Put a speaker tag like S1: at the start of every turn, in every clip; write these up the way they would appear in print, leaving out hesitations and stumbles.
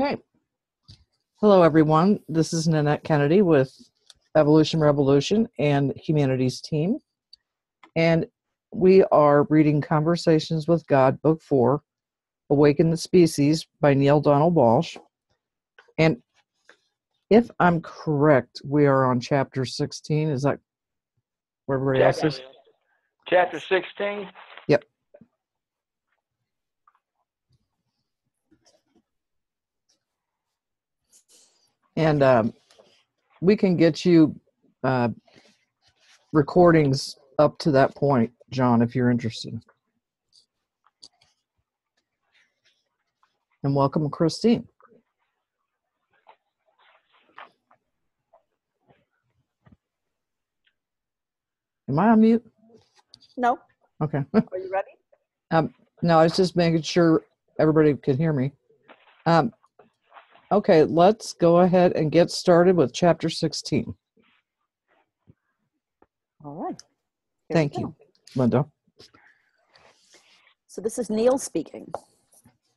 S1: Okay. Hello, everyone. This is Nanette Kennedy with Evolution Revolution and Humanities Team. And we are reading Conversations with God, Book 4, Awaken the Species by Neale Donald Walsch. And if I'm correct, we are on chapter 16. Is that where everybody else is?
S2: Chapter 16?
S1: Yep. And we can get you recordings up to that point, John, if you're interested. And welcome, Christine. Am I on mute?
S3: No.
S1: Okay.
S3: Are you ready?
S1: No, I was just making sure everybody could hear me. Okay, let's go ahead and get started with chapter 16.
S3: All right.
S1: Thank you, Linda.
S3: So this is Neale speaking.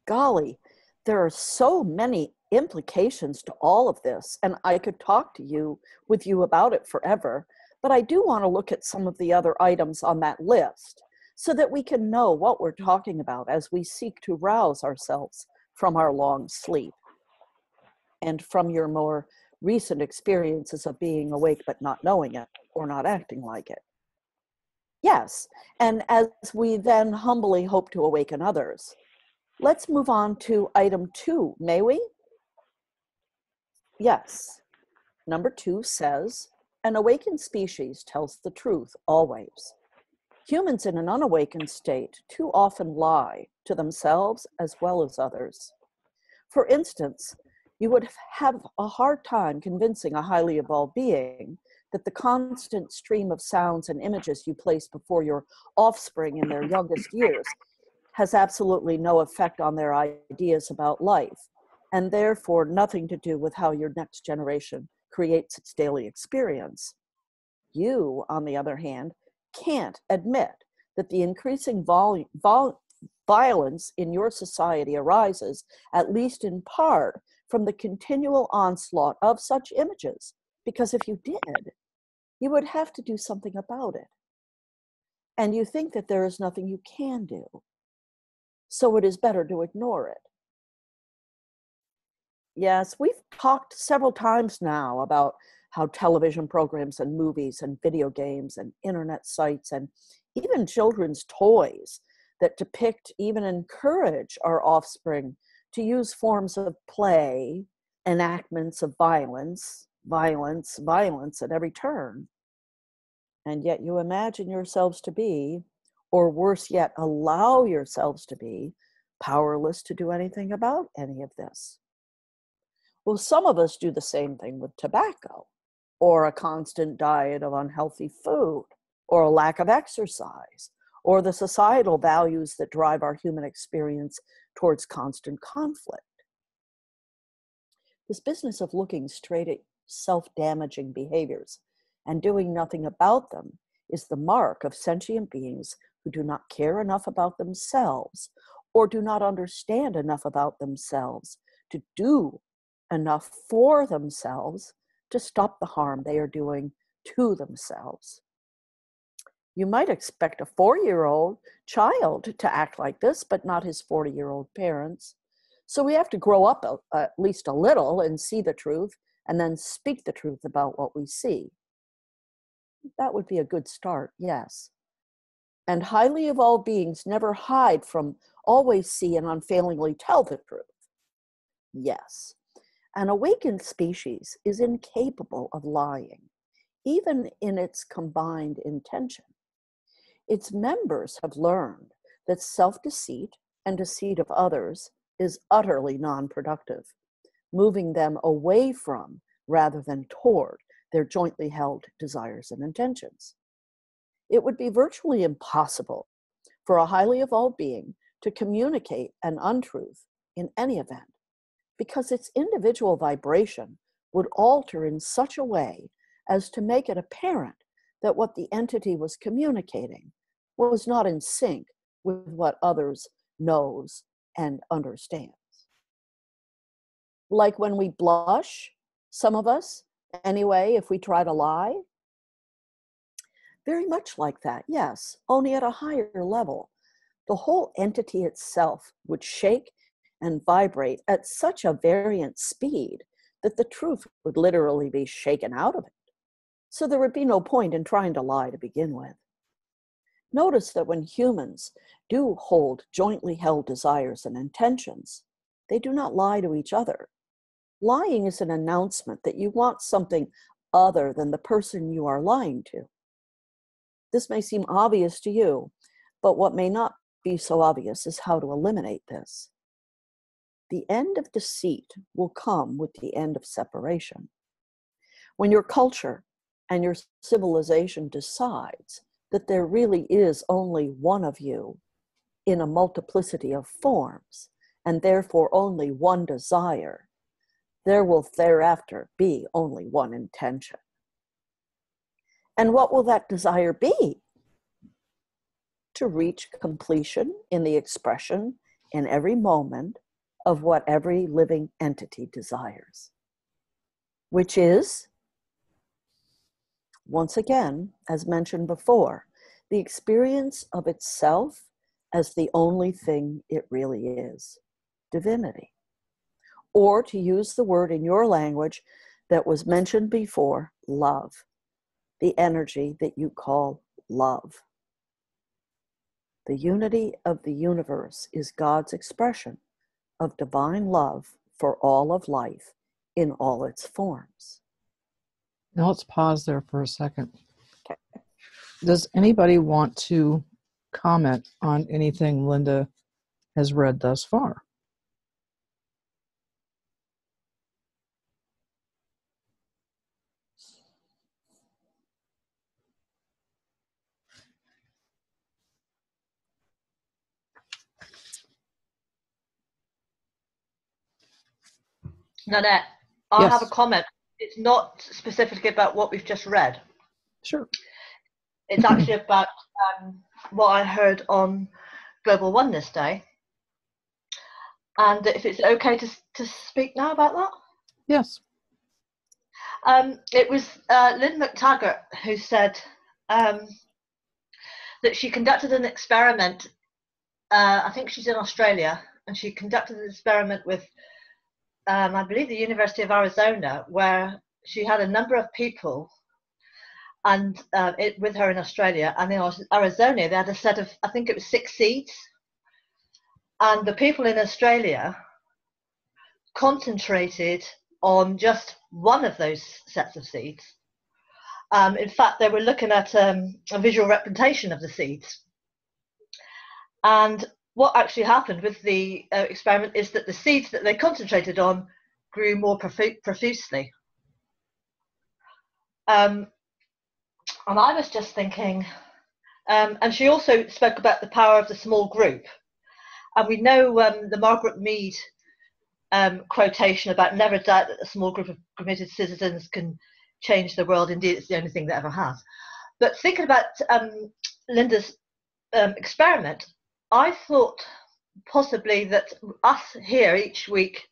S3: Golly, there are so many implications to all of this, and I could talk to with you about it forever, but I do want to look at some of the other items on that list so that we can know what we're talking about as we seek to rouse ourselves from our long sleep and from your more recent experiences of being awake but not knowing it or not acting like it. Yes, and as we then humbly hope to awaken others, let's move on to item 2, may we? Yes. Number 2 says, an awakened species tells the truth always. Humans in an unawakened state too often lie to themselves as well as others. For instance, you would have a hard time convincing a highly evolved being that the constant stream of sounds and images you place before your offspring in their youngest years has absolutely no effect on their ideas about life, and therefore nothing to do with how your next generation creates its daily experience. You, on the other hand, can't admit that the increasing violence in your society arises, at least in part, from the continual onslaught of such images, because if you did, you would have to do something about it. And you think that there is nothing you can do, so it is better to ignore it. Yes, we've talked several times now about how television programs and movies and video games and internet sites and even children's toys that depict, even encourage our offspring to use forms of play, enactments of violence at every turn. And yet you imagine yourselves to be, or worse yet, allow yourselves to be, powerless to do anything about any of this. Well, some of us do the same thing with tobacco, or a constant diet of unhealthy food, or a lack of exercise, or the societal values that drive our human experience towards constant conflict. This business of looking straight at self-damaging behaviors and doing nothing about them is the mark of sentient beings who do not care enough about themselves or do not understand enough about themselves to do enough for themselves to stop the harm they are doing to themselves. You might expect a 4-year-old child to act like this, but not his 40-year-old parents. So we have to grow up at least a little and see the truth and then speak the truth about what we see. That would be a good start, yes. And highly evolved beings never hide from, always see and unfailingly tell the truth. Yes. An awakened species is incapable of lying, even in its combined intention. Its members have learned that self-deceit and deceit of others is utterly non-productive, moving them away from rather than toward their jointly held desires and intentions. It would be virtually impossible for a highly evolved being to communicate an untruth in any event, because its individual vibration would alter in such a way as to make it apparent that what the entity was communicating was not in sync with what others knows and understands. Like when we blush, some of us, anyway, if we try to lie. Very much like that, yes, only at a higher level. The whole entity itself would shake and vibrate at such a variant speed that the truth would literally be shaken out of it. So there would be no point in trying to lie to begin with. Notice that when humans do hold jointly held desires and intentions, they do not lie to each other. Lying is an announcement that you want something other than the person you are lying to. This may seem obvious to you, but what may not be so obvious is how to eliminate this. The end of deceit will come with the end of separation. When your culture and your civilization decides that there really is only one of you in a multiplicity of forms, and therefore only one desire, there will thereafter be only one intention. And what will that desire be? To reach completion in the expression in every moment of what every living entity desires, which is, once again, as mentioned before, the experience of itself as the only thing it really is, divinity. Or to use the word in your language that was mentioned before, love, the energy that you call love. The unity of the universe is God's expression of divine love for all of life in all its forms.
S1: Now let's pause there for a second.
S3: Okay.
S1: Does anybody want to comment on anything Linda has read thus far?
S4: Nanette, I have a
S1: Yes.
S4: comment. It's not specifically about what we've just read.
S1: Sure.
S4: It's actually about what I heard on Global Oneness Day. And if it's okay to speak now about that?
S1: Yes.
S4: It was Lynn McTaggart who said that she conducted an experiment. I think she's in Australia, and she conducted an experiment with, I believe, the University of Arizona, where she had a number of people and with her in Australia, and in Arizona they had a set of, I think it was 6 seeds, and the people in Australia concentrated on just one of those sets of seeds. In fact, they were looking at a visual representation of the seeds, and what actually happened with the experiment is that the seeds that they concentrated on grew more profusely. And I was just thinking, and she also spoke about the power of the small group. And we know the Margaret Mead quotation about never doubt that a small group of committed citizens can change the world. Indeed, it's the only thing that ever has. But thinking about Linda's experiment, I thought possibly that us here each week,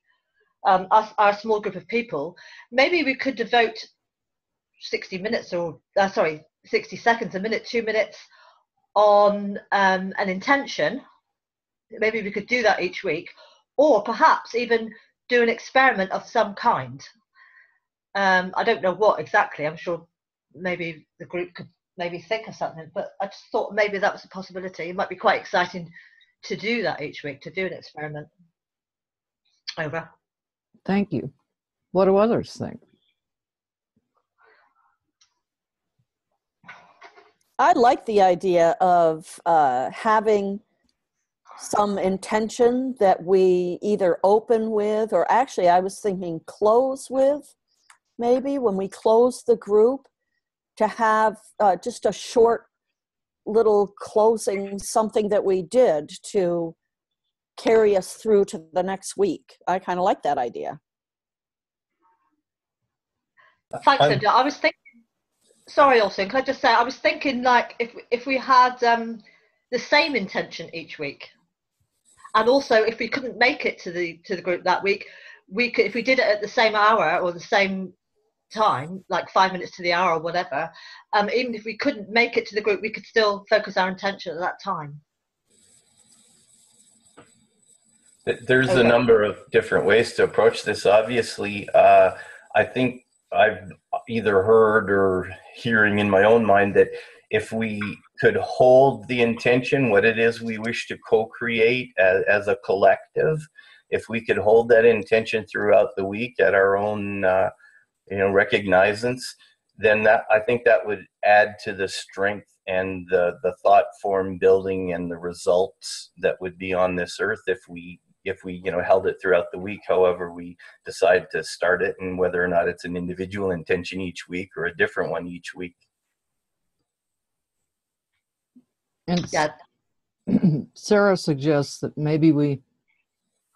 S4: our small group of people, maybe we could devote 60 minutes or 60 seconds, a minute, 2 minutes on an intention. Maybe we could do that each week, or perhaps even do an experiment of some kind. I don't know what exactly. I'm sure maybe the group could maybe think of something, but I just thought maybe that was a possibility. It might be quite exciting to do that each week, to do an experiment. Over.
S1: Thank you. What do others think?
S3: I like the idea of having some intention that we either open with, or actually I was thinking close with, maybe when we close the group, to have just a short little closing, something that we did to carry us through to the next week. I kind of like that idea.
S4: Thanks, Linda. I was thinking, sorry, Austin, can I just say, I was thinking like if we had the same intention each week, and also if we couldn't make it to the group that week, we could, if we did it at the same hour or the same time, like 5 minutes to the hour or whatever, even if we couldn't make it to the group, we could still focus our intention at that time.
S5: There's a
S4: Okay.
S5: number of different ways to approach this. Obviously, I think I've either heard or hearing in my own mind that if we could hold the intention, what it is we wish to co-create as a collective, if we could hold that intention throughout the week at our own, recognizance, then that, I think that would add to the strength and the thought form building and the results that would be on this earth if we held it throughout the week, however we decide to start it, and whether or not it's an individual intention each week or a different one each week.
S1: And
S4: Yeah.
S1: Sarah suggests that maybe we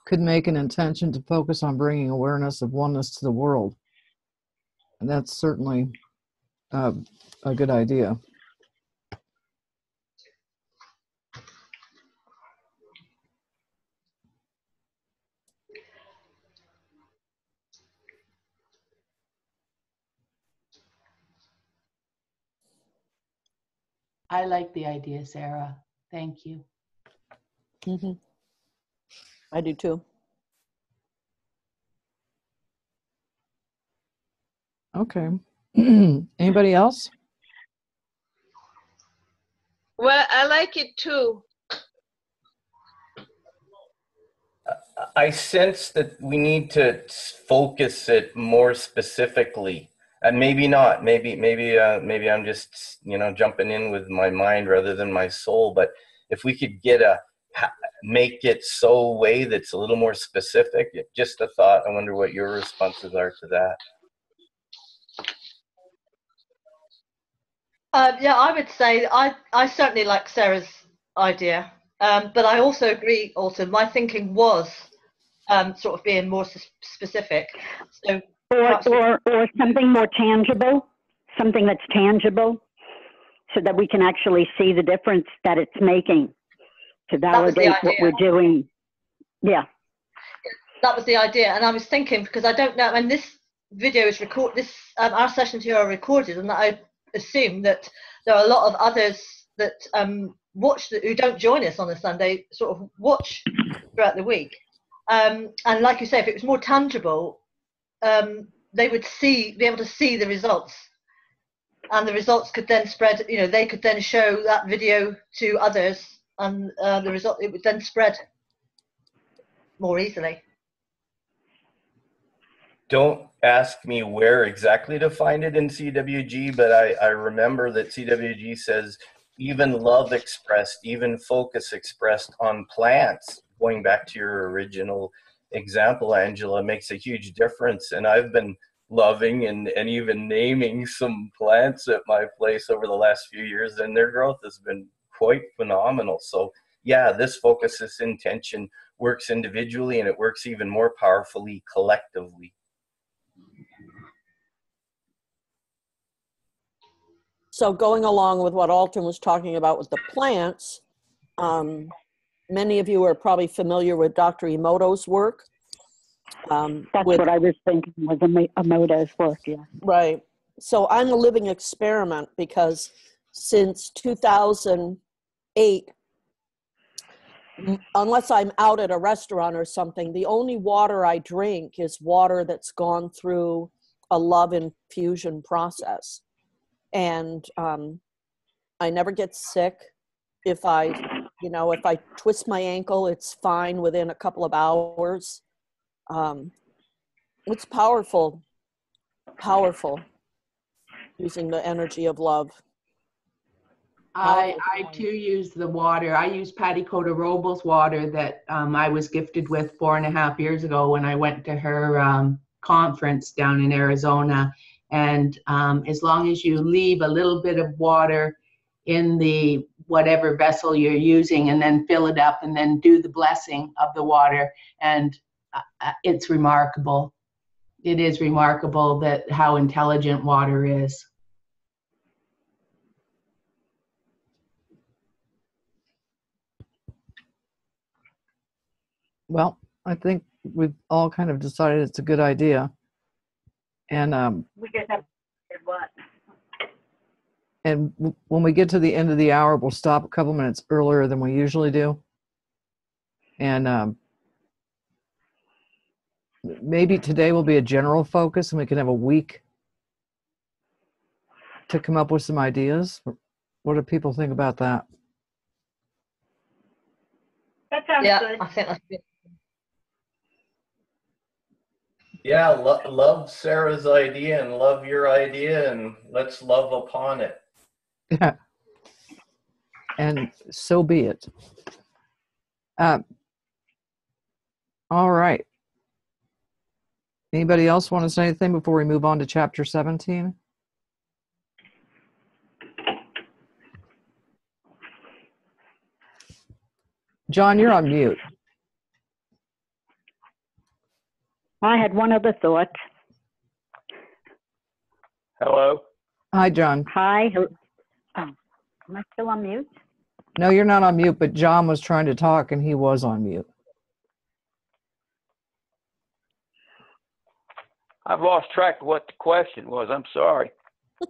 S1: could make an intention to focus on bringing awareness of oneness to the world. And that's certainly a good idea.
S6: I like the idea, Sarah. Thank you.
S3: Mm-hmm. I do too.
S1: Okay. Anybody else?
S7: Well, I like it too.
S5: I sense that we need to focus it more specifically, and maybe not. Maybe I'm just jumping in with my mind rather than my soul. But if we could make it so way that's a little more specific, just a thought. I wonder what your responses are to that.
S4: Yeah, I would say I certainly like Sarah's idea, but I also agree. Also, my thinking was sort of being more specific. So
S8: or something more tangible, something that's tangible, so that we can actually see the difference that it's making to validate what we're doing. Yeah,
S4: that was the idea, and I was thinking, because I don't know, and this video is our sessions here are recorded, and I assume that there are a lot of others that who don't join us on a Sunday, sort of watch throughout the week. And like you say, if it was more tangible, they would be able to see the results, and the results could then spread. They could then show that video to others, and it would then spread more easily.
S5: Don't ask me where exactly to find it in CWG, but I remember that CWG says even love expressed, even focus expressed on plants, going back to your original example, Angela, makes a huge difference. And I've been loving and even naming some plants at my place over the last few years, and their growth has been quite phenomenal. So yeah, this focus, this intention works individually, and it works even more powerfully collectively.
S3: So going along with what Alton was talking about with the plants, many of you are probably familiar with Dr. Emoto's work.
S8: that's what I was thinking was Emoto's work, yeah.
S3: Right. So I'm a living experiment, because since 2008, unless I'm out at a restaurant or something, the only water I drink is water that's gone through a love infusion process. And I never get sick. If I twist my ankle, it's fine within a couple of hours. It's powerful using the energy of love.
S6: I too use the water. I use Patty Cota-Robles water that I was gifted with 4.5 years ago when I went to her conference down in Arizona. And as long as you leave a little bit of water in the whatever vessel you're using, and then fill it up, and then do the blessing of the water, and it's remarkable. It is remarkable that how intelligent water is.
S1: Well, I think we've all kind of decided it's a good idea. And
S8: We just have what?
S1: and when we get to the end of the hour, we'll stop a couple minutes earlier than we usually do. And maybe today will be a general focus, and we can have a week to come up with some ideas. What do people think about that?
S8: That sounds
S4: Yeah,
S8: good.
S4: I think that's good.
S5: Yeah, love Sarah's idea and love your idea, and let's love upon it.
S1: Yeah. And so be it. All right. Anybody else want to say anything before we move on to chapter 17? John, you're on mute.
S8: I had one other thought.
S2: Hello?
S1: Hi, John.
S8: Hi. Oh, am I still on mute?
S1: No, you're not on mute, but John was trying to talk and he was on mute.
S2: I've lost track of what the question was. I'm sorry.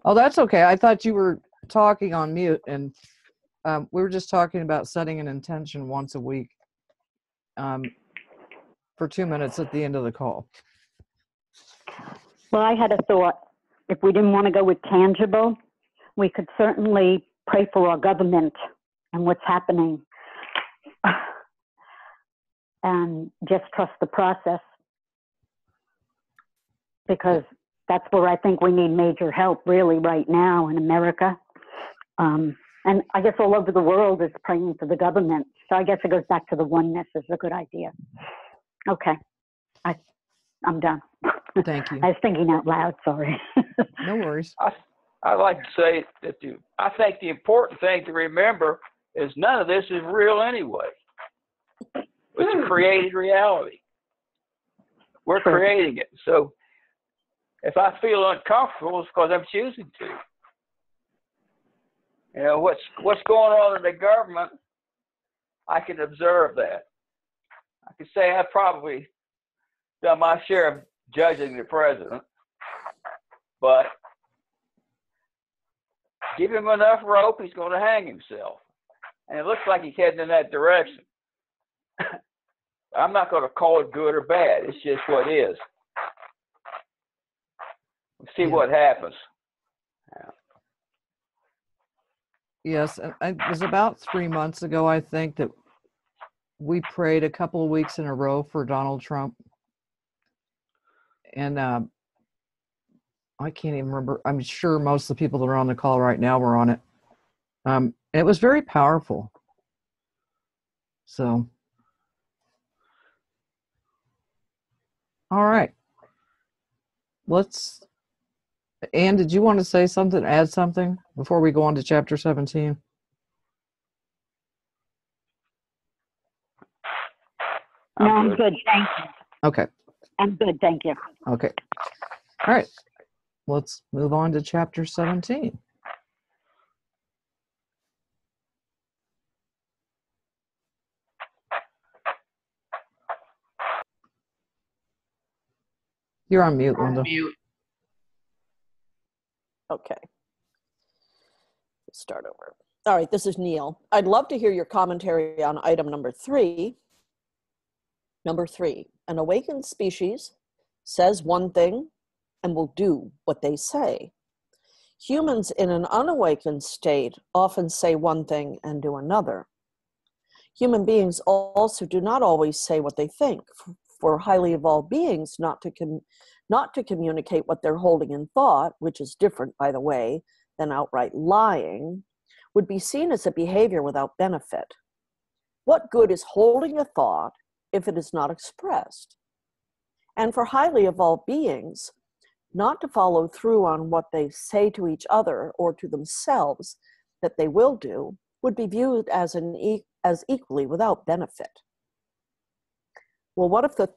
S1: Oh, that's okay. I thought you were talking on mute, and we were just talking about setting an intention once a week for 2 minutes at the end of the call.
S8: Well, I had a thought. If we didn't want to go with tangible, we could certainly pray for our government and what's happening and just trust the process, because that's where I think we need major help really right now in America. And I guess all over the world is praying for the government. So I guess it goes back to the oneness is a good idea. Okay. I'm done.
S1: Thank you.
S8: I was thinking out loud, sorry.
S1: No worries.
S2: I'd like to say that I think the important thing to remember is none of this is real anyway. It's a created reality. We're
S8: Sure.
S2: creating it. So if I feel uncomfortable, it's because I'm choosing to. You know, what's going on in the government, I can observe that. I can say I've probably done my share of judging the president, but give him enough rope, he's going to hang himself. And it looks like he's heading in that direction. I'm not going to call it good or bad. It's just what is. We'll see what happens.
S1: Yes, and it was about 3 months ago, I think, that we prayed a couple of weeks in a row for Donald Trump. And I can't even remember. I'm sure most of the people that are on the call right now were on it. It was very powerful. So, all right. Anne, did you want to say something, add something before we go on to chapter 17?
S8: No, I'm good, thank you.
S1: Okay.
S8: I'm good, thank you.
S1: Okay. All right. Let's move on to chapter 17. You're on mute, Linda.
S6: Mute.
S3: Okay. Let's start over. All right, this is Neil. I'd love to hear your commentary on item number 3. Number 3, an awakened species says one thing and will do what they say. Humans in an unawakened state often say one thing and do another. Human beings also do not always say what they think. For highly evolved beings not to communicate what they're holding in thought, which is different, by the way, than outright lying, would be seen as a behavior without benefit. What good is holding a thought if it is not expressed? And for highly evolved beings, not to follow through on what they say to each other or to themselves that they will do would be viewed as equally without benefit. Well, what if the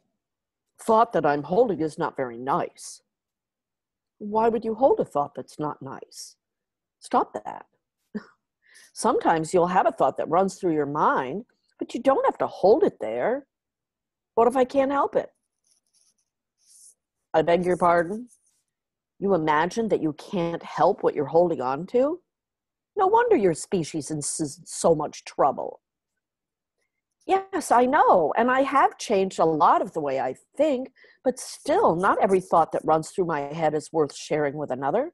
S3: thought that I'm holding is not very nice? Why would you hold a thought that's not nice? Stop that. Sometimes you'll have a thought that runs through your mind, but you don't have to hold it there. What if I can't help it? I beg your pardon? You imagine that you can't help what you're holding on to? No wonder your species is in so much trouble. Yes, I know, and I have changed a lot of the way I think, but still, not every thought that runs through my head is worth sharing with another.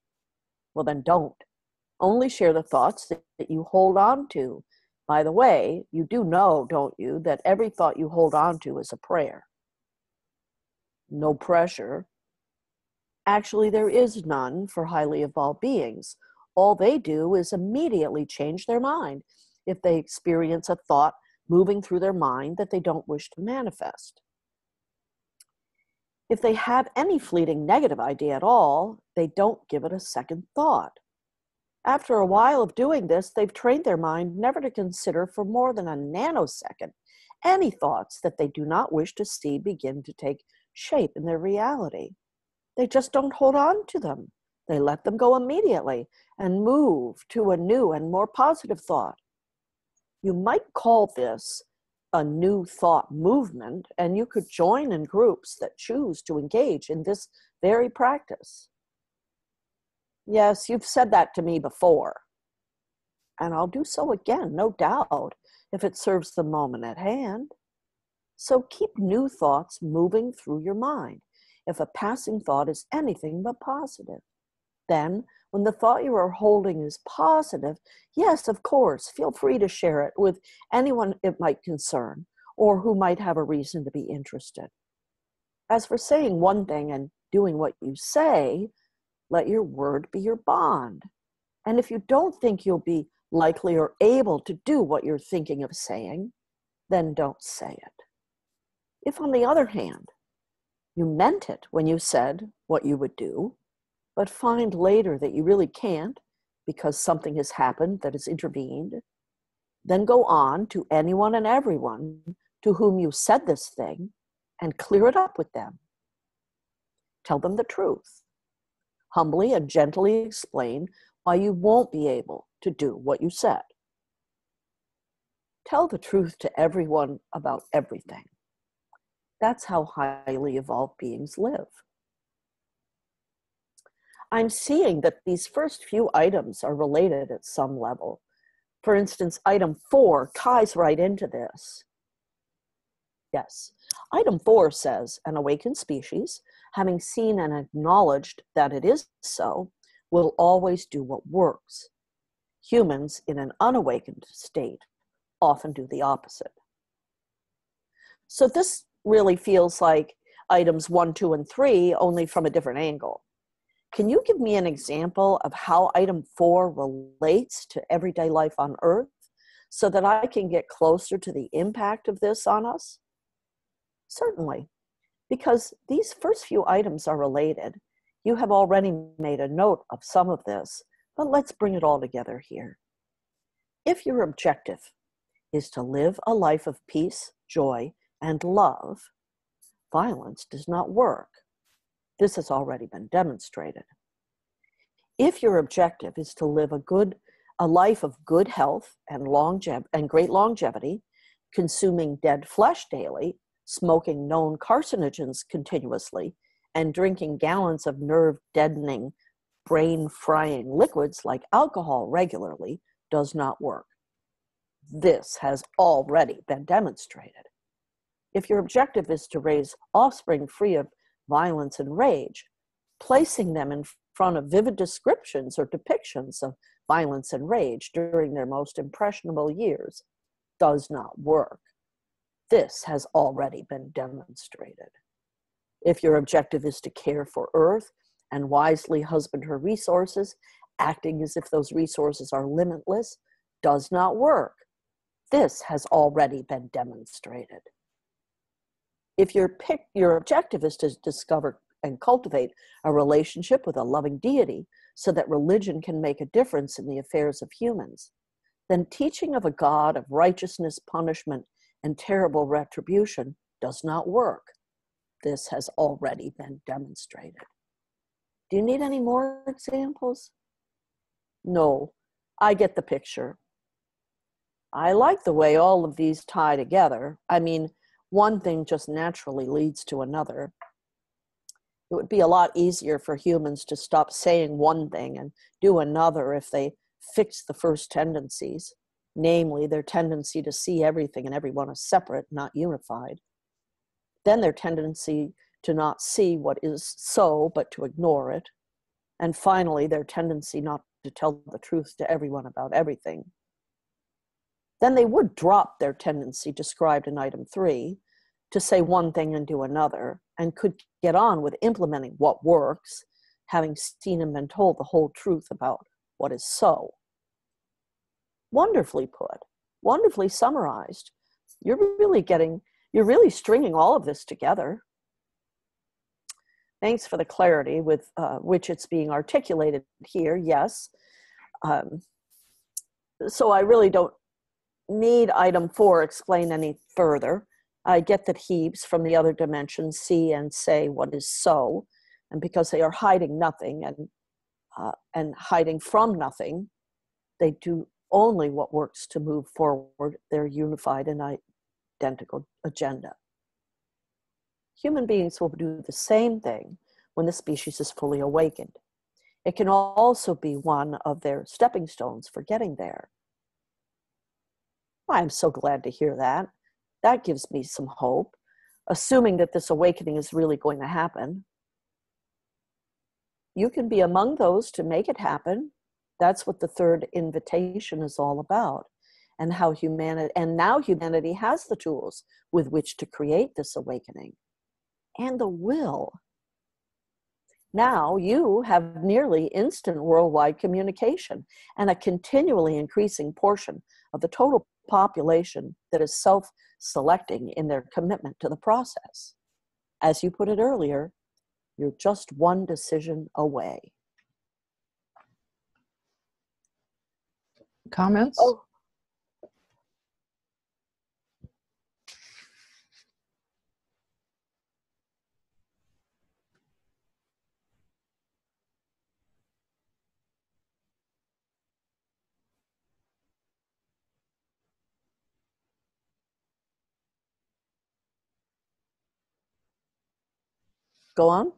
S3: Well, then don't. Only share the thoughts that you hold on to. By the way, you do know, don't you, that every thought you hold on to is a prayer. No pressure. Actually, there is none for highly evolved beings. All they do is immediately change their mind if they experience a thought moving through their mind that they don't wish to manifest. If they have any fleeting negative idea at all, they don't give it a second thought. After a while of doing this, they've trained their mind never to consider for more than a nanosecond any thoughts that they do not wish to see begin to take shape in their reality. They just don't hold on to them. They let them go immediately and move to a new and more positive thought. You might call this a new thought movement, and you could join in groups that choose to engage in this very practice. Yes, you've said that to me before, and I'll do so again, no doubt, if it serves the moment at hand. So keep new thoughts moving through your mind, if a passing thought is anything but positive. Then, when the thought you are holding is positive, yes, of course, feel free to share it with anyone it might concern or who might have a reason to be interested. As for saying one thing and doing what you say, let your word be your bond. And if you don't think you'll be likely or able to do what you're thinking of saying, then don't say it. If, on the other hand, you meant it when you said what you would do, but find later that you really can't because something has happened that has intervened, then go on to anyone and everyone to whom you said this thing and clear it up with them. Tell them the truth. Humbly and gently explain why you won't be able to do what you said. Tell the truth to everyone about everything. That's how highly evolved beings live. I'm seeing that these first few items are related at some level. For instance, item 4 ties right into this. Yes, item 4 says, an awakened species, having seen and acknowledged that it is so, will always do what works. Humans in an unawakened state often do the opposite. So this really feels like items 1, 2, and 3, only from a different angle. Can you give me an example of how item 4 relates to everyday life on Earth so that I can get closer to the impact of this on us? Certainly, because these first few items are related. You have already made a note of some of this, but let's bring it all together here. If your objective is to live a life of peace, joy, and love, violence does not work. This has already been demonstrated. If your objective is to live a life of good health and great longevity, consuming dead flesh daily, smoking known carcinogens continuously, and drinking gallons of nerve-deadening, brain-frying liquids like alcohol regularly does not work. This has already been demonstrated. If your objective is to raise offspring free of violence and rage, placing them in front of vivid descriptions or depictions of violence and rage during their most impressionable years does not work. This has already been demonstrated. If your objective is to care for Earth and wisely husband her resources, acting as if those resources are limitless, does not work. This has already been demonstrated. If your objective is to discover and cultivate a relationship with a loving deity so that religion can make a difference in the affairs of humans, then teaching of a God of righteousness, punishment, and terrible retribution does not work. This has already been demonstrated. Do you need any more examples? No, I get the picture. I like the way all of these tie together. I mean, one thing just naturally leads to another. It would be a lot easier for humans to stop saying one thing and do another if they fix the first tendencies, namely their tendency to see everything and everyone as separate, not unified. Then their tendency to not see what is so, but to ignore it. And finally, their tendency not to tell the truth to everyone about everything. Then they would drop their tendency described in item 3 to say one thing and do another, and could get on with implementing what works, having seen and been told the whole truth about what is so. Wonderfully put, wonderfully summarized. You're really stringing all of this together. Thanks for the clarity with which it's being articulated here, yes. So I really don't need item 4 explain any further. I get that Hebes from the other dimensions see and say what is so, and because they are hiding nothing and hiding from nothing, they do only what works to move forward their unified and identical agenda. Human beings will do the same thing when the species is fully awakened. It can also be one of their stepping stones for getting there. I'm so glad to hear that. That gives me some hope, assuming that this awakening is really going to happen. You can be among those to make it happen. That's what the third invitation is all about, and now humanity has the tools with which to create this awakening, and the will. Now you have nearly instant worldwide communication and a continually increasing portion of the total population that is self-selecting in their commitment to the process. As you put it earlier, you're just one decision away.
S1: Comments?
S3: Oh. Go on.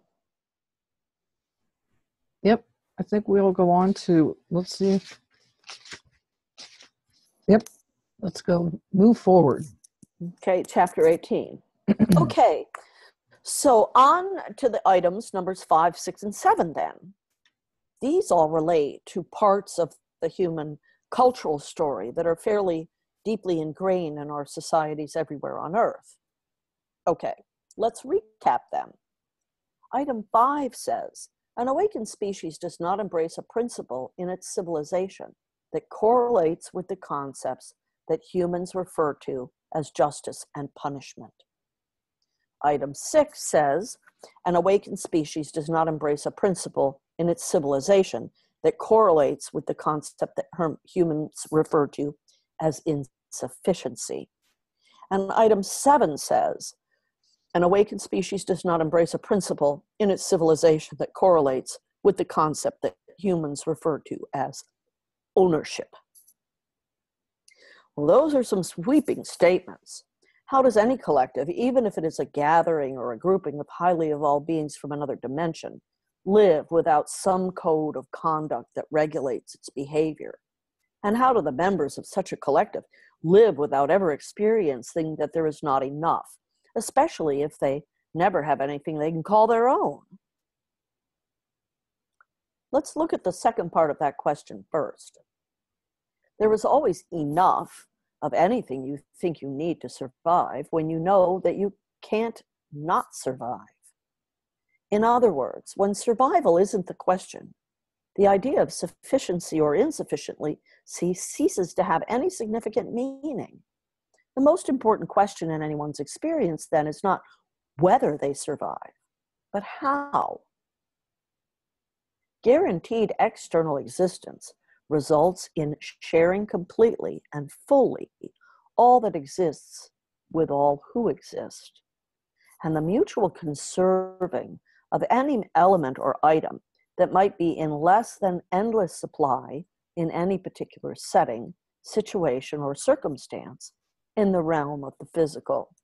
S1: Yep. I think we'll go on to, let's see. Yep. Let's go move forward.
S3: Okay, chapter 18. Okay, so on to the items numbers 5, 6, and 7 then. These all relate to parts of the human cultural story that are fairly deeply ingrained in our societies everywhere on Earth. Okay, let's recap them. Item 5 says, an awakened species does not embrace a principle in its civilization that correlates with the concepts that humans refer to as justice and punishment. Item 6 says, an awakened species does not embrace a principle in its civilization that correlates with the concept that humans refer to as insufficiency. And item 7 says, an awakened species does not embrace a principle in its civilization that correlates with the concept that humans refer to as ownership. Well, those are some sweeping statements. How does any collective, even if it is a gathering or a grouping of highly evolved beings from another dimension, live without some code of conduct that regulates its behavior? And how do the members of such a collective live without ever experiencing that there is not enough, especially if they never have anything they can call their own? Let's look at the second part of that question first. There is always enough of anything you think you need to survive when you know that you can't not survive. In other words, when survival isn't the question, the idea of sufficiency or insufficiency ceases to have any significant meaning. The most important question in anyone's experience then is not whether they survive, but how. Guaranteed external existence results in sharing completely and fully all that exists with all who exist. And the mutual conserving of any element or item that might be in less than endless supply in any particular setting, situation, or circumstance in the realm of the physical.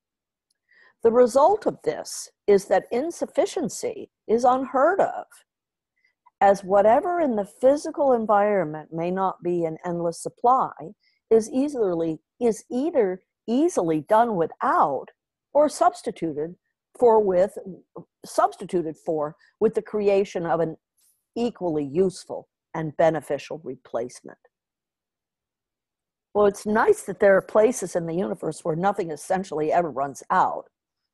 S3: The result of this is that insufficiency is unheard of, as whatever in the physical environment may not be an endless supply is either easily done without or substituted for with the creation of an equally useful and beneficial replacement. Well, it's nice that there are places in the universe where nothing essentially ever runs out,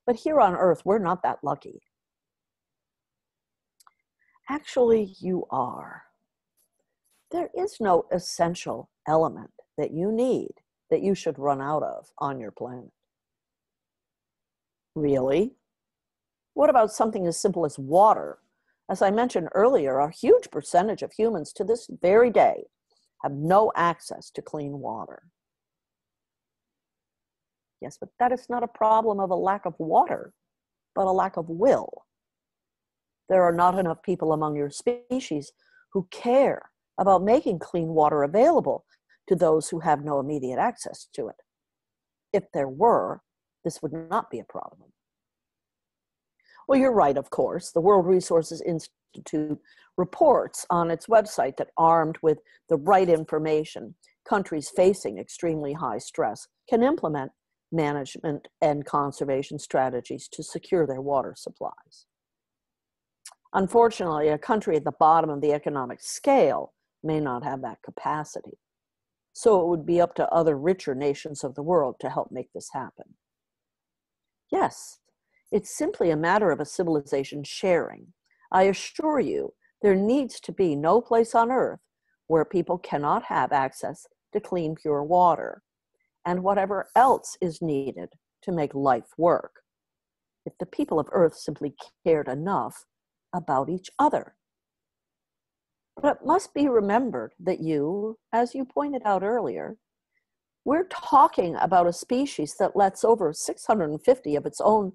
S3: but here on Earth, we're not that lucky. Actually, you are. There is no essential element that you need that you should run out of on your planet. Really? What about something as simple as water? As I mentioned earlier, a huge percentage of humans to this very day have no access to clean water. Yes, but that is not a problem of a lack of water, but a lack of will. There are not enough people among your species who care about making clean water available to those who have no immediate access to it. If there were, this would not be a problem. Well, you're right, of course. The World Resources Institute reports on its website that armed with the right information, countries facing extremely high stress can implement management and conservation strategies to secure their water supplies. Unfortunately, a country at the bottom of the economic scale may not have that capacity. So it would be up to other richer nations of the world to help make this happen. Yes, it's simply a matter of a civilization sharing. I assure you, there needs to be no place on Earth where people cannot have access to clean, pure water and whatever else is needed to make life work, if the people of Earth simply cared enough about each other. But it must be remembered that you, as you pointed out earlier, we're talking about a species that lets over 650 of its own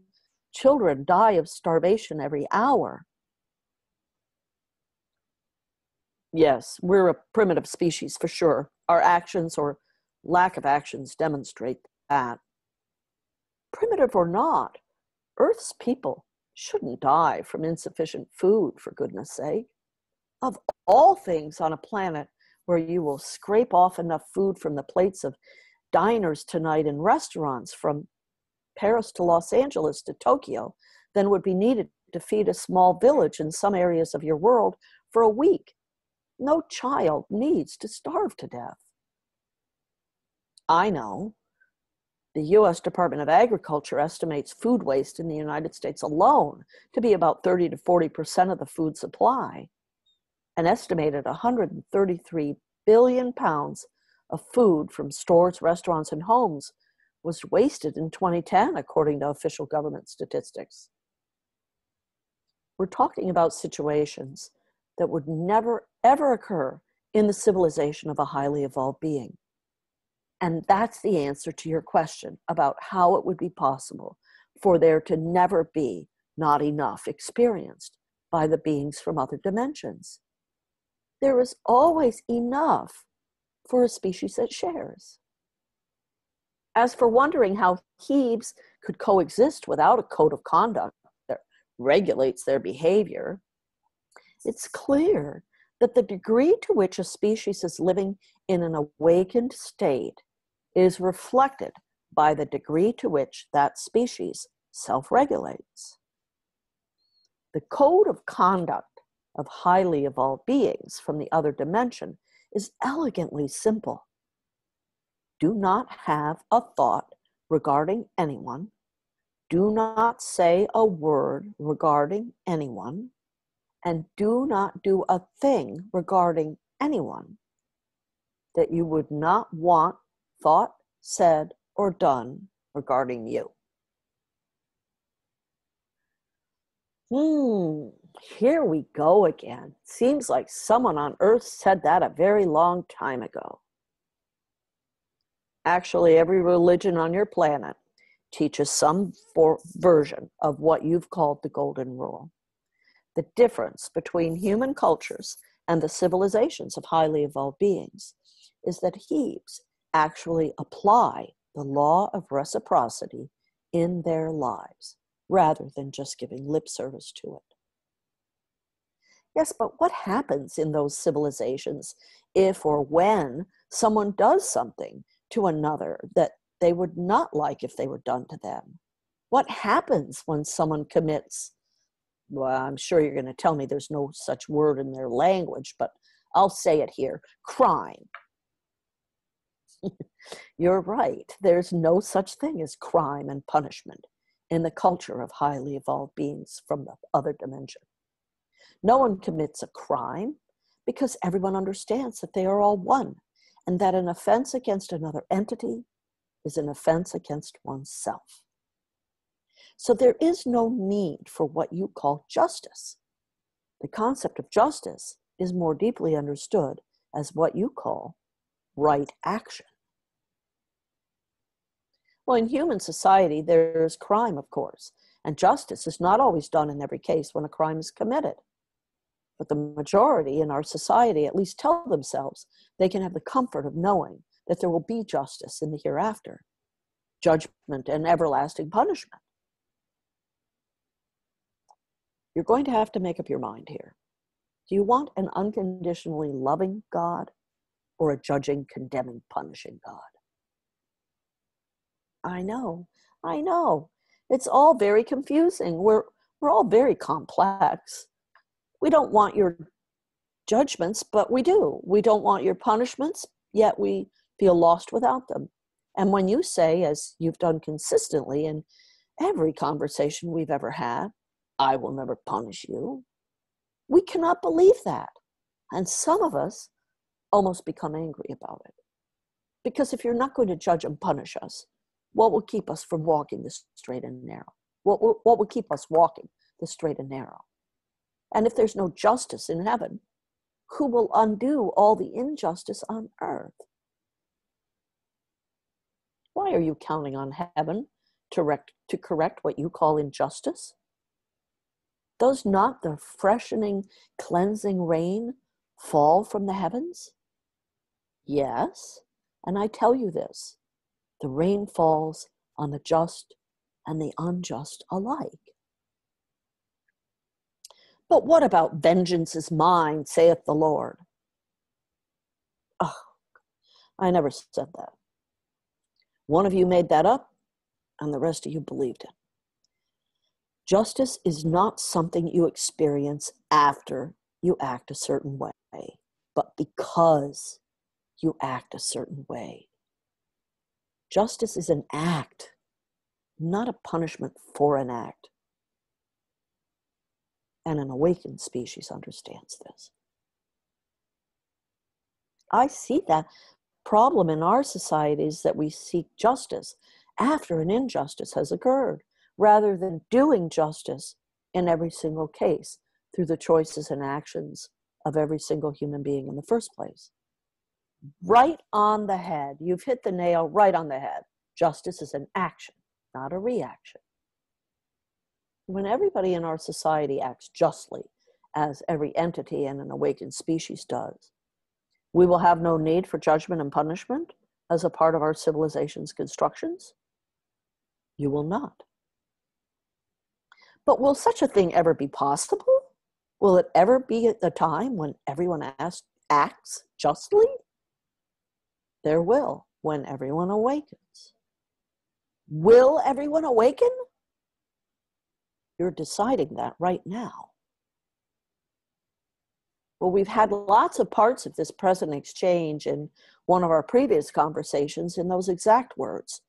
S3: children die of starvation every hour. Yes, we're a primitive species for sure. Our actions or lack of actions demonstrate that. Primitive or not, Earth's people shouldn't die from insufficient food, for goodness sake. Of all things on a planet where you will scrape off enough food from the plates of diners tonight in restaurants from Paris to Los Angeles to Tokyo than would be needed to feed a small village in some areas of your world for a week. No child needs to starve to death. I know. The U.S. Department of Agriculture estimates food waste in the United States alone to be about 30 to 40% of the food supply. An estimated 133 billion pounds of food from stores, restaurants, and homes was wasted in 2010, according to official government statistics. We're talking about situations that would never, ever occur in the civilization of a highly evolved being. And that's the answer to your question about how it would be possible for there to never be not enough experienced by the beings from other dimensions. There is always enough for a species that shares. As for wondering how Hebes could coexist without a code of conduct that regulates their behavior, it's clear that the degree to which a species is living in an awakened state is reflected by the degree to which that species self-regulates. The code of conduct of highly evolved beings from the other dimension is elegantly simple. Do not have a thought regarding anyone. Do not say a word regarding anyone. And do not do a thing regarding anyone that you would not want thought, said, or done regarding you. Here we go again. Seems like someone on Earth said that a very long time ago. Actually, every religion on your planet teaches some version of what you've called the Golden Rule. The difference between human cultures and the civilizations of highly evolved beings is that Hebes actually apply the law of reciprocity in their lives, rather than just giving lip service to it. Yes, but what happens in those civilizations if or when someone does something to another that they would not like if they were done to them? What happens when someone commits, well, I'm sure you're going to tell me there's no such word in their language, but I'll say it here, crime. You're right. There's no such thing as crime and punishment in the culture of highly evolved beings from the other dimension. No one commits a crime because everyone understands that they are all one, and that an offense against another entity is an offense against oneself. So there is no need for what you call justice. The concept of justice is more deeply understood as what you call right action. Well, in human society, there's crime, of course, and justice is not always done in every case when a crime is committed. But the majority in our society at least tell themselves they can have the comfort of knowing that there will be justice in the hereafter, judgment and everlasting punishment. You're going to have to make up your mind here. Do you want an unconditionally loving God or a judging, condemning, punishing God? I know. It's all very confusing. We're all very complex. We don't want your judgments, but we do. We don't want your punishments, yet we feel lost without them. And when you say, as you've done consistently in every conversation we've ever had, I will never punish you, we cannot believe that. And some of us almost become angry about it. Because if you're not going to judge and punish us, what will keep us from walking the straight and narrow? What will keep us walking the straight and narrow? And if there's no justice in heaven, who will undo all the injustice on earth? Why are you counting on heaven to correct what you call injustice? Does not the freshening, cleansing rain fall from the heavens? Yes, and I tell you this, the rain falls on the just and the unjust alike. But what about vengeance is mine, saith the Lord? Oh, I never said that. One of you made that up, and the rest of you believed it. Justice is not something you experience after you act a certain way, but because you act a certain way. Justice is an act, not a punishment for an act. And an awakened species understands this. I see that problem in our societies that we seek justice after an injustice has occurred, rather than doing justice in every single case through the choices and actions of every single human being in the first place. Right on the head. You've hit the nail right on the head. Justice is an action, not a reaction. When everybody in our society acts justly, as every entity in an awakened species does, we will have no need for judgment and punishment as a part of our civilization's constructions. You will not. But will such a thing ever be possible? Will it ever be at the time when everyone acts justly? There will, when everyone awakens. Will everyone awaken? You're deciding that right now. Well, we've had lots of parts of this present exchange in one of our previous conversations in those exact words.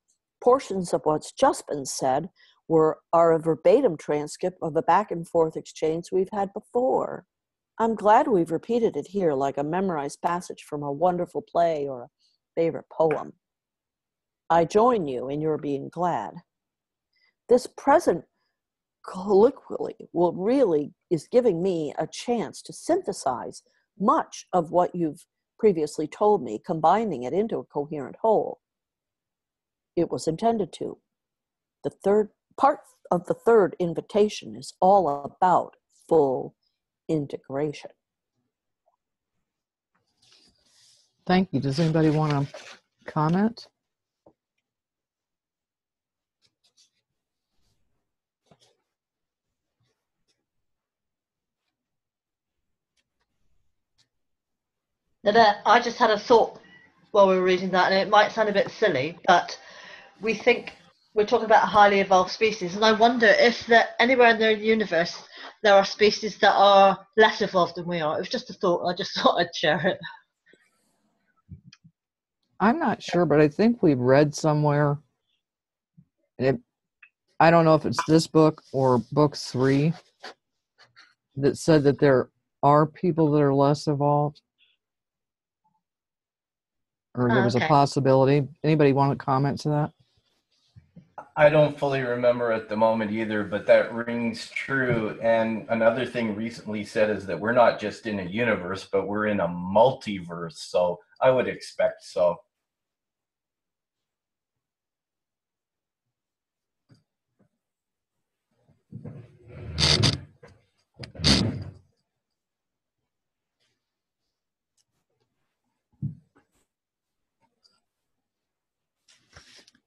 S3: Portions of what's just been said are a verbatim transcript of the back and forth exchange we've had before. I'm glad we've repeated it here like a memorized passage from a wonderful play or a favorite poem. I join you in your being glad. This present colloquially is giving me a chance to synthesize much of what you've previously told me, combining it into a coherent whole. It was intended to. The third part of the third invitation is all about full integration.
S1: Thank you. Does anybody want to comment?
S4: Now, I just had a thought while we were reading that, and it might sound a bit silly, but we're talking about a highly evolved species, and I wonder if anywhere in the universe there are species that are less evolved than we are. It was just a thought. I just thought I'd share it.
S1: I'm not sure, but I think we read somewhere, I don't know if it's this book or book 3, that said that there are people that are less evolved. Or there was a possibility. Anybody want to comment to that?
S5: I don't fully remember at the moment either, but that rings true. And another thing recently said is that we're not just in a universe, but we're in a multiverse. So I would expect so.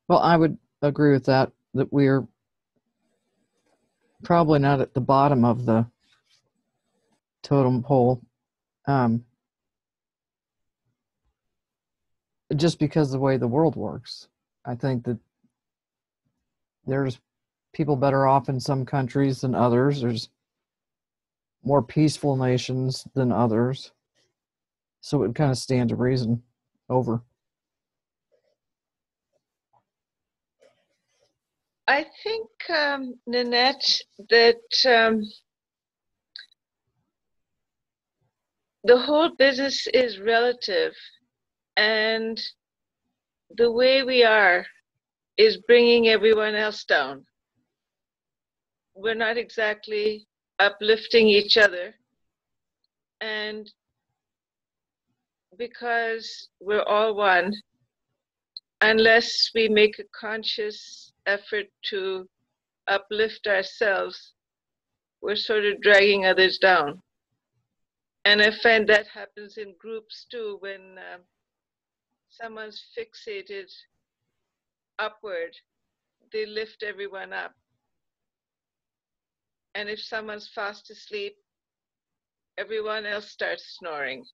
S1: Well, I would agree with that we're probably not at the bottom of the totem pole. Just because of the way the world works. I think that there's people better off in some countries than others. There's more peaceful nations than others. So it would kind of stand to reason over.
S7: I think, Nanette, that the whole business is relative, and the way we are is bringing everyone else down. We're not exactly uplifting each other, and because we're all one, unless we make a conscious effort to uplift ourselves, we're sort of dragging others down. And I find that happens in groups too, when someone's fixated upward, they lift everyone up. And if someone's fast asleep, everyone else starts snoring.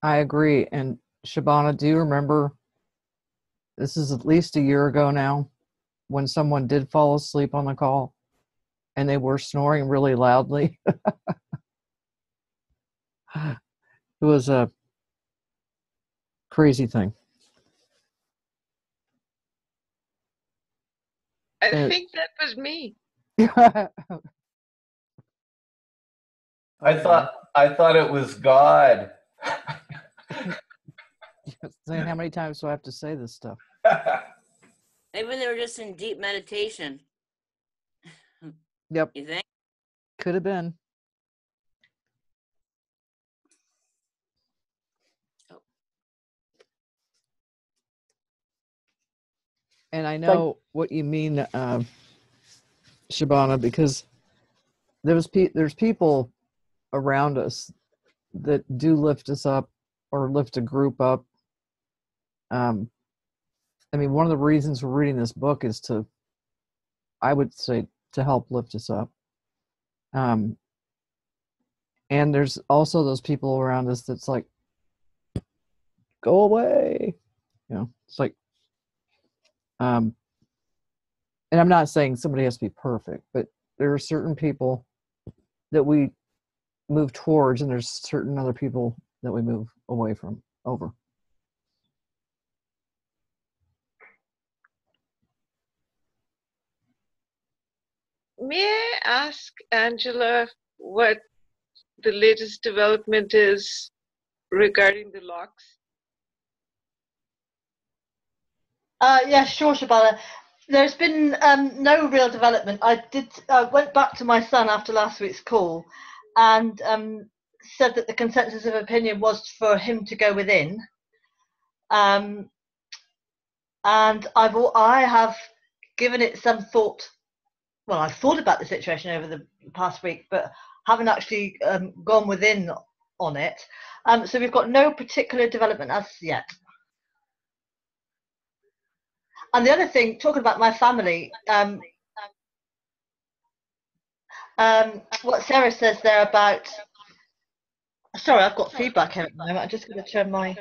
S1: I agree. And Shabana, do you remember, this is at least a year ago now, when someone did fall asleep on the call and they were snoring really loudly? It was a crazy thing.
S7: I think that was me.
S5: I thought it was God.
S1: Saying, how many times do I have to say this stuff?
S9: Maybe they were just in deep meditation.
S1: Yep.
S9: You think?
S1: Could have been.
S9: Oh.
S1: And I know what you mean, Shabana, because there's people around us that do lift us up or lift a group up. I mean, one of the reasons we're reading this book is I would say, to help lift us up. And there's also those people around us that's like, go away. You know, it's like, and I'm not saying somebody has to be perfect, but there are certain people that we move towards, and there's certain other people that we move away from, over.
S7: May I ask Angela what the latest development is regarding the locks?
S4: Yeah, sure, Shabana. There's been no real development. I went back to my son after last week's call and said that the consensus of opinion was for him to go within. And I have given it some thought. Well, I've thought about the situation over the past week, but haven't actually gone within on it. So we've got no particular development as yet. And the other thing, talking about my family, what Sarah says there about. Sorry, I've got feedback here at the moment. I'm just going to turn my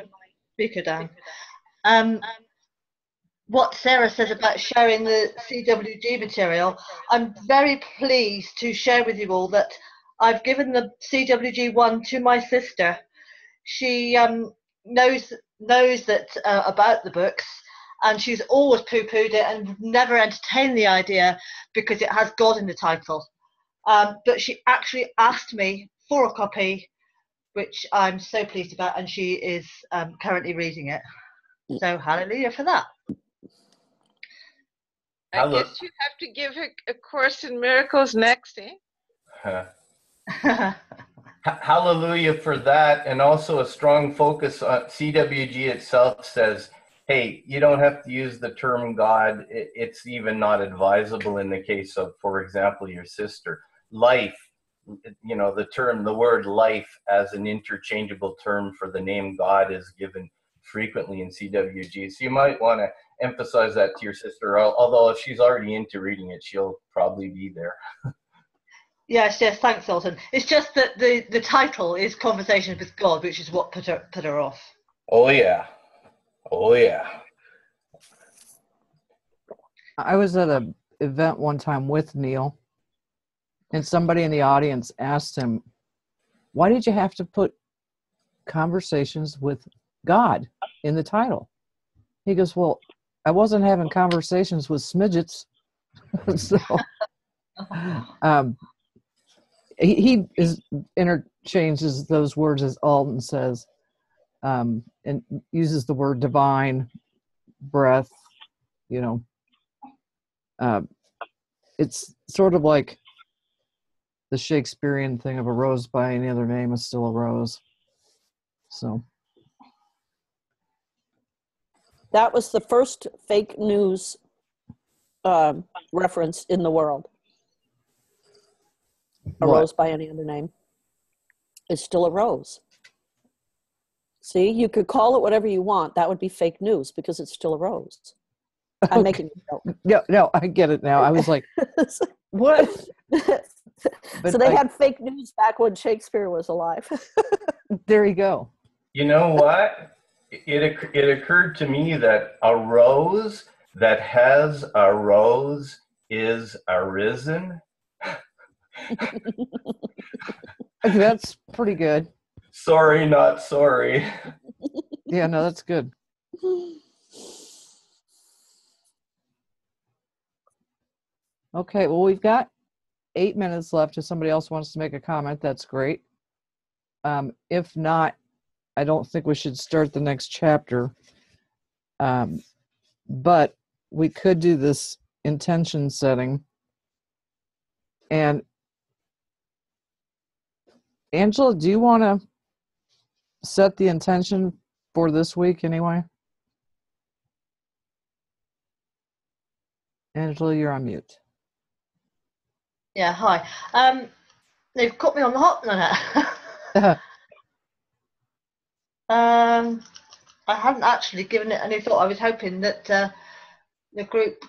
S4: speaker down. What Sarah says about sharing the CWG material, I'm very pleased to share with you all that I've given the CWG one to my sister. She knows that about the books, and she's always poo-pooed it and never entertained the idea because it has God in the title. But she actually asked me for a copy, which I'm so pleased about, and she is currently reading it. So hallelujah for that.
S7: I guess you have to give her a Course in Miracles next, eh?
S5: Hallelujah for that. And also a strong focus on CWG itself says, hey, you don't have to use the term God. It's even not advisable in the case of, for example, your sister. Life, you know, the word life as an interchangeable term for the name God is given frequently in CWG. So you might want to emphasize that to your sister, although if she's already into reading it, she'll probably be there.
S4: Yes, thanks, Alton. It's just that the title is Conversations with God, which is what put her off.
S5: Oh yeah.
S1: I was at an event one time with Neil, and somebody in the audience asked him, why did you have to put Conversations with God in the title? He goes, well, I wasn't having conversations with smidgets. So he interchanges those words, as Alton says, and uses the word divine, breath, you know. It's sort of like the Shakespearean thing of a rose by any other name is still a rose. So
S3: That was the first fake news reference in the world. A
S1: what?
S3: rose by any other name is still a rose. See, you could call it whatever you want. That would be fake news because it's still a rose. I'm
S1: Okay.
S3: making a joke.
S1: No, I get it now. I was like, what?
S3: So they had fake news back when Shakespeare was alive.
S1: There you go.
S5: You know what? It occurred to me that a rose that has a rose is arisen.
S1: That's pretty good.
S5: Sorry, not sorry.
S1: Yeah, no, that's good. Okay, well, we've got 8 minutes left. If somebody else wants to make a comment, that's great. If not, I don't think we should start the next chapter. But we could do this intention setting. And Angela, do you want to set the intention for this week anyway? Angela, you're on mute.
S4: Yeah, hi. They've caught me on the hop minute. I hadn't actually given it any thought. I was hoping that the group.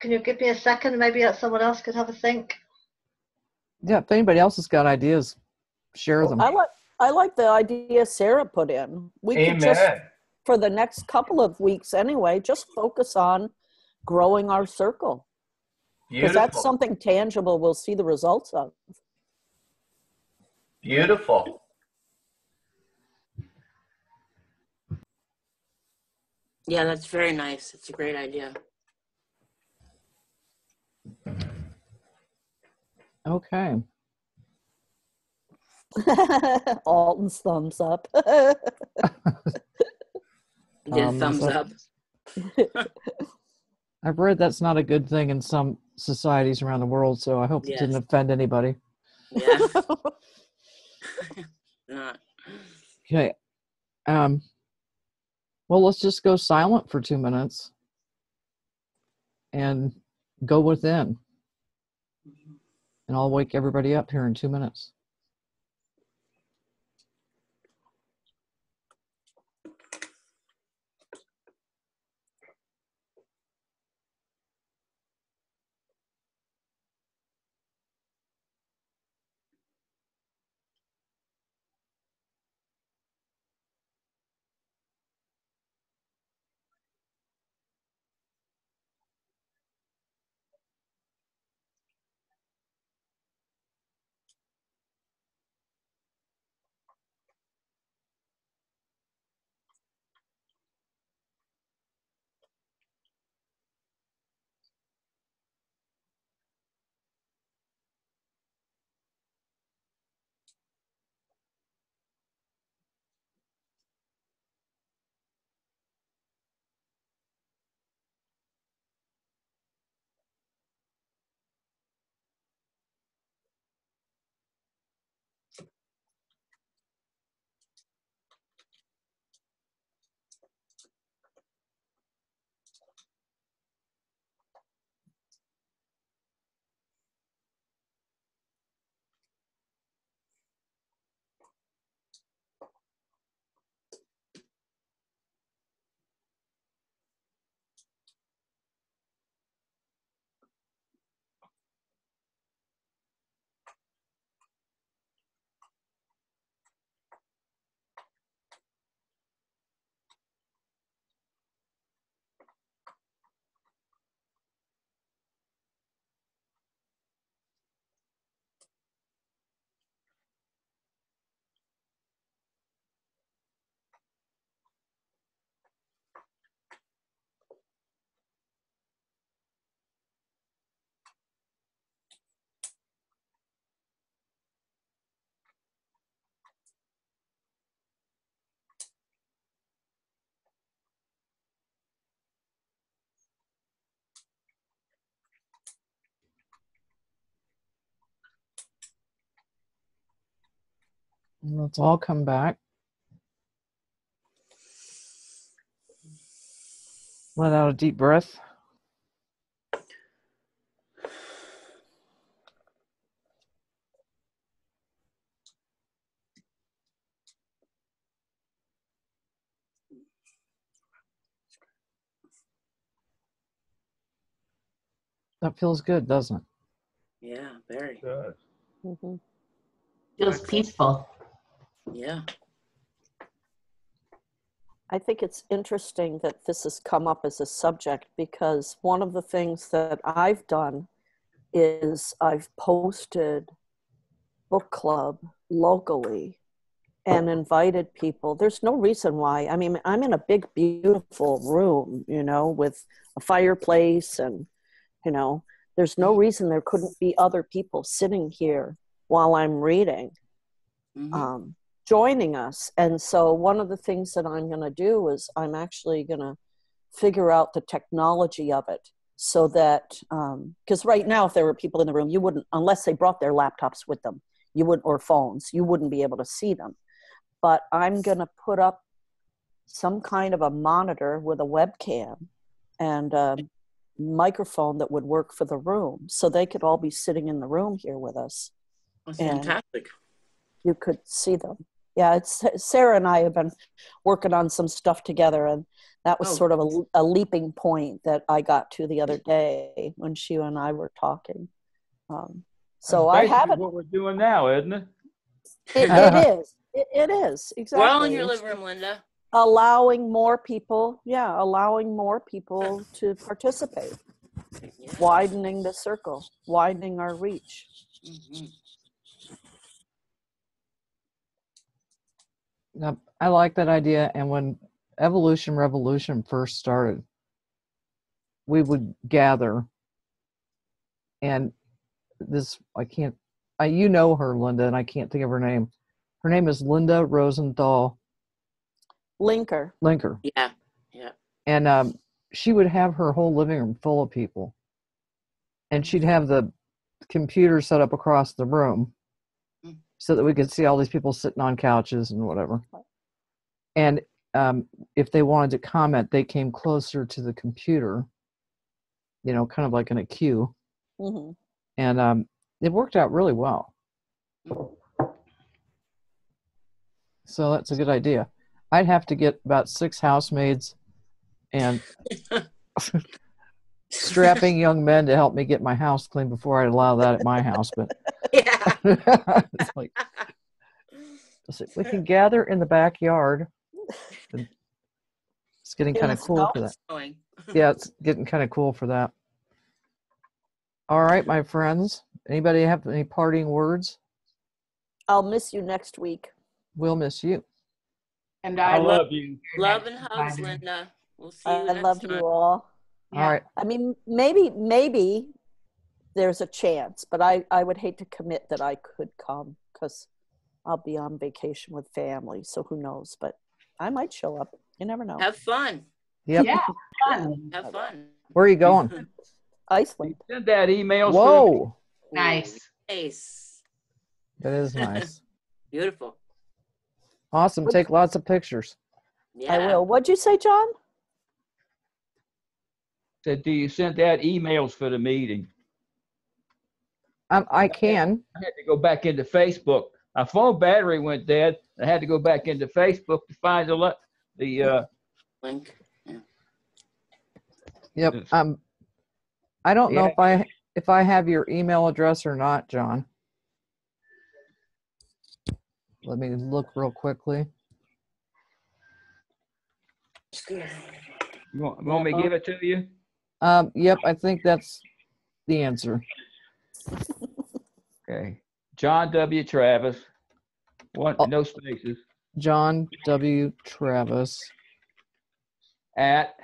S4: Can you give me a second? Maybe someone else could have a think.
S1: Yeah, if anybody else has got ideas, share them.
S3: I like the idea Sarah put in. We could just, for the next couple of weeks anyway, just focus on growing our circle. Because that's something tangible we'll see the results of.
S5: Beautiful.
S9: Yeah, that's very nice. It's a great idea.
S1: Okay.
S3: Alton's thumbs up.
S9: Thumbs up.
S1: I've read that's not a good thing in some societies around the world, so I hope it didn't offend anybody.
S9: Yeah. Not.
S1: Okay. Well, let's just go silent for 2 minutes and go within. And I'll wake everybody up here in 2 minutes. Let's all come back. Let out a deep breath. That feels good, doesn't it?
S9: Yeah, very.
S3: Mhm.
S6: Feels peaceful.
S9: Yeah.
S3: I think it's interesting that this has come up as a subject because one of the things that I've done is I've posted book club locally and invited people. There's no reason why. I mean, I'm in a big, beautiful room, you know, with a fireplace and, you know, there's no reason there couldn't be other people sitting here while I'm reading, joining us. And so one of the things that I'm going to do is I'm actually going to figure out the technology of it so that, because right now, if there were people in the room, you wouldn't, unless they brought their laptops with them, you wouldn't, or phones, you wouldn't be able to see them. But I'm going to put up some kind of a monitor with a webcam and a microphone that would work for the room. So they could all be sitting in the room here with us.
S9: That's
S3: and
S9: fantastic.
S3: You could see them. Yeah, it's Sarah and I have been working on some stuff together, and that was sort of a leaping point that I got to the other day when she and I were talking. So I haven't.
S10: What we're doing now, isn't it?
S3: It is. It is exactly.
S9: We're all in your living room, Linda.
S3: Allowing more people, allowing more people to participate, widening the circle, widening our reach.
S1: Yep, I like that idea. And when Evolution Revolution first started, we would gather, and this, you know her, Linda, and I can't think of her name. Her name is Linda Rosenthal
S3: Linker.
S9: Yeah.
S1: And she would have her whole living room full of people. And she'd have the computer set up across the room so that we could see all these people sitting on couches and whatever. And if they wanted to comment, they came closer to the computer, you know, kind of like in a queue.
S3: Mm-hmm.
S1: And it worked out really well. So that's a good idea. I'd have to get about 6 housemaids and strapping young men to help me get my house clean before I'd allow that at my house. But it's like, we can gather in the backyard. It's getting kind of cool for that. Yeah, it's getting kind of cool for that. All right, my friends. Anybody have any parting words?
S3: I'll miss you next week.
S1: We'll miss you.
S6: And
S10: I love you.
S9: Love and hugs, Linda. We'll see you
S3: I love you all.
S1: Yeah. All right.
S3: I mean, maybe there's a chance, but I would hate to commit that I could come because I'll be on vacation with family. So who knows? But I might show up. You never know.
S9: Have fun.
S1: Yep.
S6: Yeah, fun.
S9: Have fun.
S1: Where are you going?
S3: Iceland.
S10: Send that email.
S1: Whoa.
S6: Nice.
S9: Nice.
S1: That is nice.
S9: Beautiful.
S1: Awesome. Take lots of pictures.
S9: Yeah.
S3: I will. What'd you say, John?
S10: Said, do you send out emails for the meeting?
S1: I can.
S10: I had to go back into Facebook. My phone battery went dead. I had to go back into Facebook to find the
S9: link. Yeah.
S1: Yep. I don't know if I have your email address or not, John. Let me look real quickly.
S10: You want me to give it to you?
S1: Yep, I think that's the answer.
S10: Okay. John W. Travis. No spaces.
S1: John W. Travis
S10: At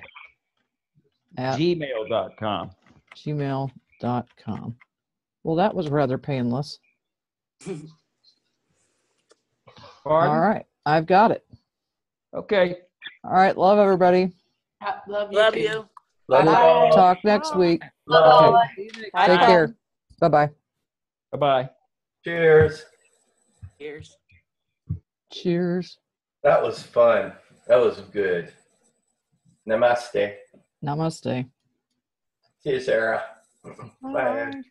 S1: gmail.com. Gmail.com. Well, that was rather painless.
S10: Pardon?
S1: All right. I've got it.
S10: Okay.
S1: All right. Love everybody.
S6: Love
S9: you.
S5: Love you.
S1: Talk next week.
S5: Love
S1: Okay. Take care. Bye-bye.
S10: Bye-bye.
S5: Cheers.
S9: Cheers.
S1: Cheers.
S5: That was fun. That was good. Namaste.
S1: Namaste.
S5: See you, Sarah. Bye.
S1: Bye.